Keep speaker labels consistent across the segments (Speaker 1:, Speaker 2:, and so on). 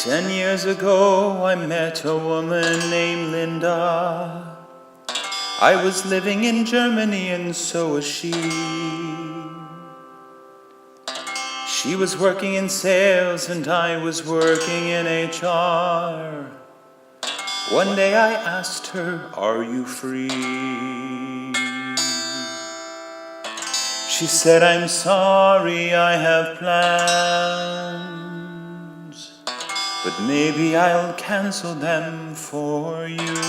Speaker 1: 10 years ago, I met a woman named Linda. I was living in Germany and so was she. She was working in sales and I was working in HR. One day I asked her, "Are you free?" She said, "I'm sorry, I have plans, but maybe I'll cancel them for you.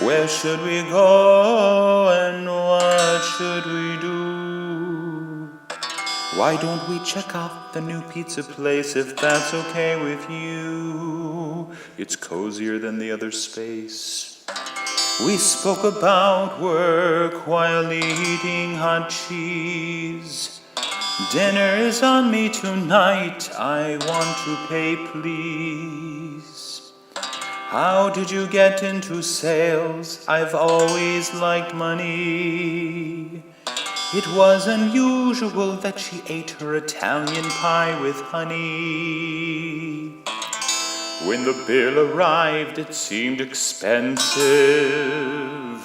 Speaker 1: Where should we go and what should we do? Why don't we check out the new pizza place if that's okay with you? It's cozier than the other space." We spoke about work while eating hot cheese. "Dinner is on me tonight, I want to pay, please. How did you get into sales? I've always liked money." It was unusual that she ate her Italian pie with honey. When the bill arrived, it seemed expensive.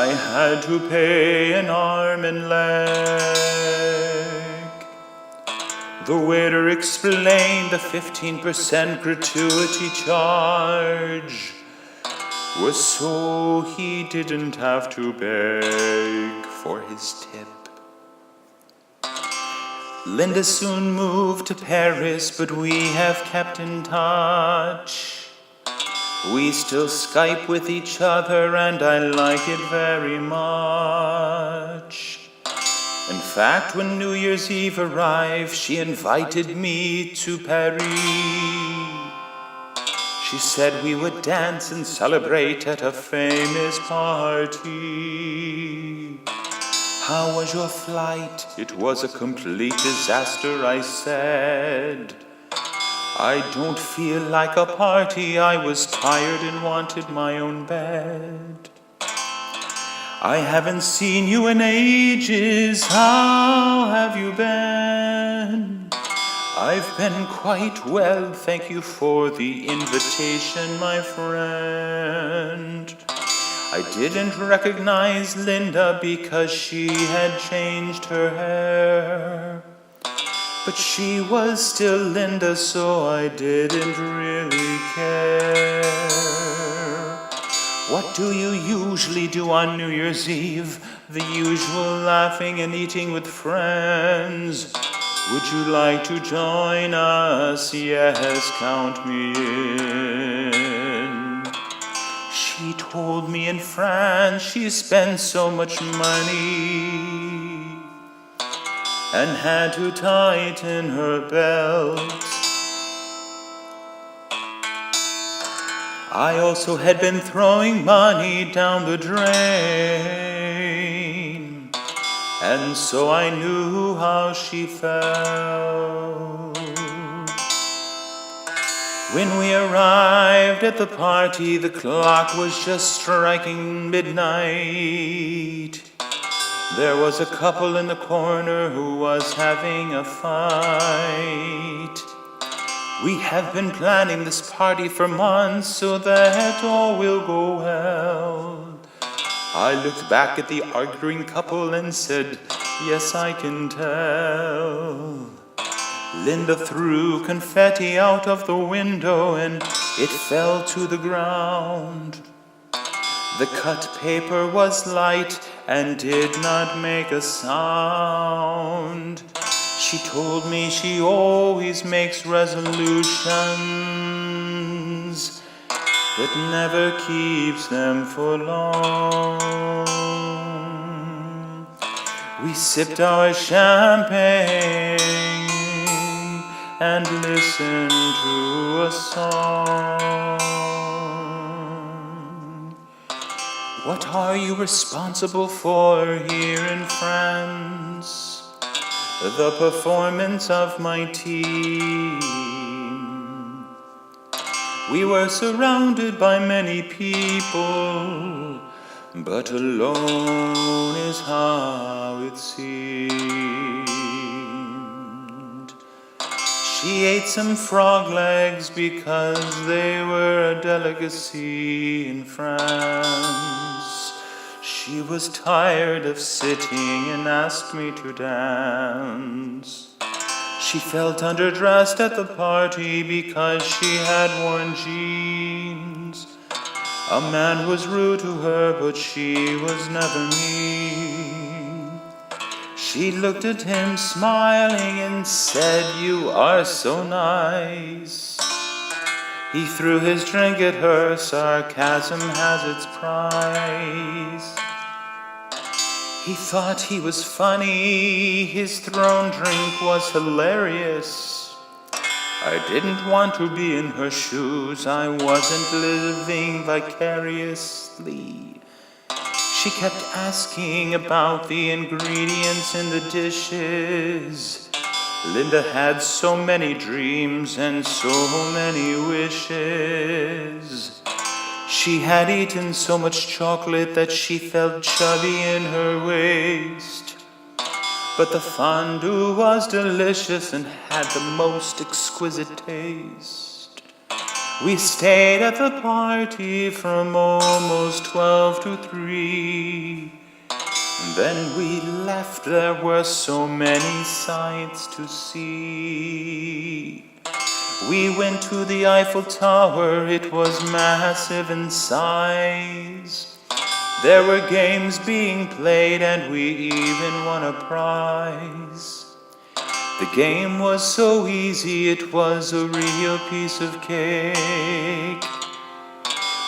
Speaker 1: I had to pay an arm and leg. The waiter explained the 15% gratuity charge was so he didn't have to beg for his tip. Linda soon moved to Paris, but we have kept in touch. We still Skype with each other and I like it very much. In fact, when New Year's Eve arrived, she invited me to Paris. She said we would dance and celebrate at a famous party. "How was your flight?" "It was a complete disaster," I said. "I don't feel like a party. I was tired and wanted my own bed." "I haven't seen you in ages. How have you been?" "I've been quite well, thank you for the invitation, my friend." I didn't recognize Linda because she had changed her hair. But she was still Linda, so I didn't really care. "What do you usually do on New Year's Eve?" "The usual, laughing and eating with friends." "Would you like to join us?" "Yes, count me in." She told me in France she spent so much money and had to tighten her belt. I also had been throwing money down the drain, and so I knew how she felt. When we arrived at the party, the clock was just striking midnight. There was a couple in the corner who was having a fight. We have been planning this party for months so that all will go well. I looked back at the arguing couple and said, "Yes, I can tell." Linda threw confetti out of the window and it fell to the ground. The cut paper was light and did not make a sound. She told me she always makes resolutions, but never keeps them for long. We sipped our champagne and listened to a song. "What are you responsible for here in France?" "The performance of my team." We were surrounded by many people, but alone is how it seems. She ate some frog legs because they were a delicacy in France. She was tired of sitting and asked me to dance. She felt underdressed at the party because she had worn jeans. A man was rude to her, but she was never mean. She looked at him smiling and said, "You are so nice." He threw his drink at her. Sarcasm has its price. He thought he was funny. His thrown drink was hilarious. I didn't want to be in her shoes. I wasn't living vicariously. She kept asking about the ingredients in the dishes. Linda had so many dreams and so many wishes. She had eaten so much chocolate that she felt chubby in her waist. But the fondue was delicious and had the most exquisite taste. We stayed at the party from almost 12 to 3. Then we left. There were so many sights to see. We went to the Eiffel Tower. It was massive in size. There were games being played and we even won a prize. The game was so easy, it was a real piece of cake.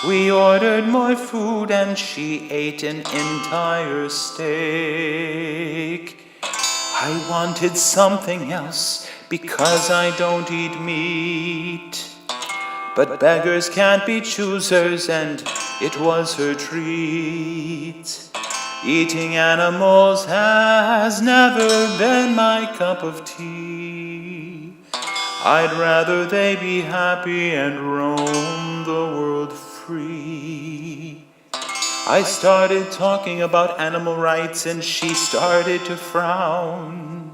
Speaker 1: We ordered more food and she ate an entire steak. I wanted something else because I don't eat meat. But beggars can't be choosers, and it was her treat. Eating animals has never been my cup of tea. I'd rather they be happy and roam the world free. I started talking about animal rights and she started to frown.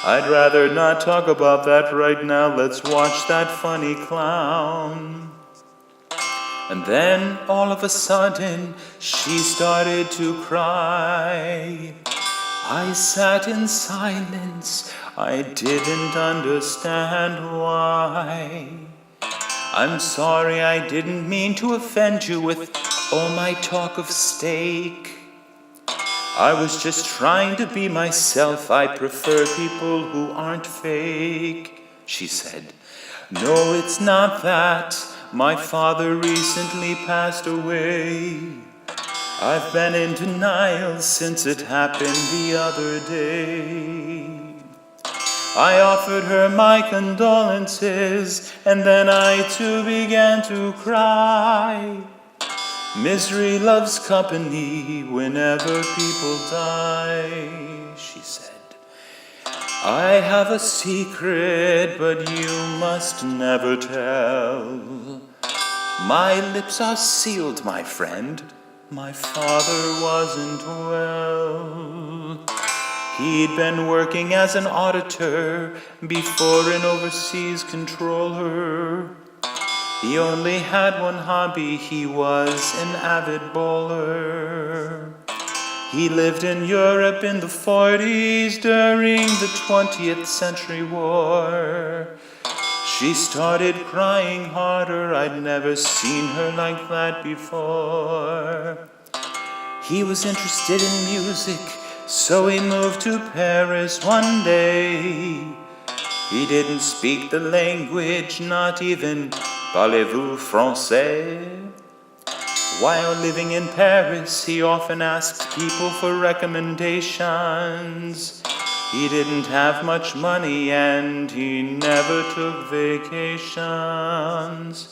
Speaker 1: I'd rather not talk about that right now. Let's watch that funny clown. And then all of a sudden she started to cry. I sat in silence. I didn't understand why. I'm sorry, I didn't mean to offend you with all my talk of steak. I was just trying to be myself. I prefer people who aren't fake, she said. No, it's not that. My father recently passed away. I've been in denial since it happened the other day. I offered her my condolences, and then I too began to cry. Misery loves company whenever people die, she said. I have a secret, but you must never tell. My lips are sealed, my friend. My father wasn't well. He'd been working as an auditor before an overseas controller. He only had one hobby. He was an avid bowler. He lived in Europe in the 40s during the 20th century war. She started crying harder. I'd never seen her like that before. He was interested in music, so he moved to Paris one day. He didn't speak the language, not even "Parlez-vous français?" While living in Paris, he often asked people for recommendations. He didn't have much money and he never took vacations.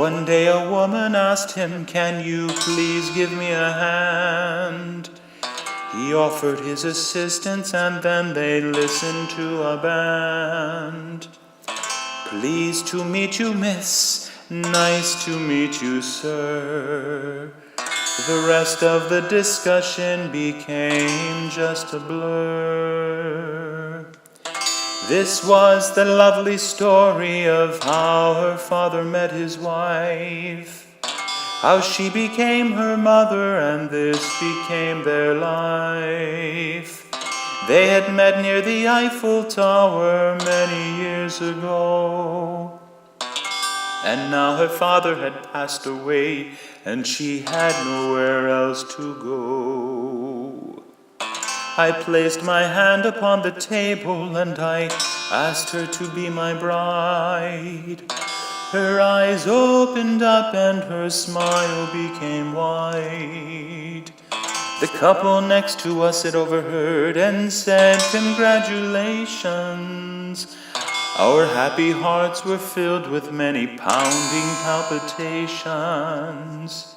Speaker 1: One day a woman asked him, "Can you please give me a hand?" He offered his assistance and then they listened to a band. Pleased to meet you, miss. Nice to meet you, sir. The rest of the discussion became just a blur. This was the lovely story of how her father met his wife, how she became her mother, and this became their life. They had met near the Eiffel Tower many years ago, and now her father had passed away, and she had nowhere else to go. I placed my hand upon the table, and I asked her to be my bride. Her eyes opened up, and her smile became wide. The couple next to us had overheard and said, "Congratulations." Our happy hearts were filled with many pounding palpitations.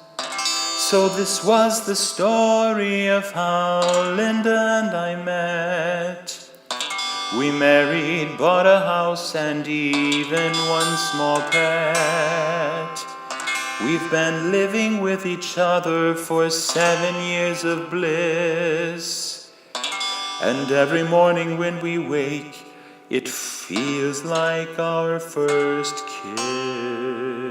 Speaker 1: So this was the story of how Linda and I met. We married, bought a house, and even one small pet. We've been living with each other for 7 years of bliss. And every morning when we wake, it feels like our first kiss.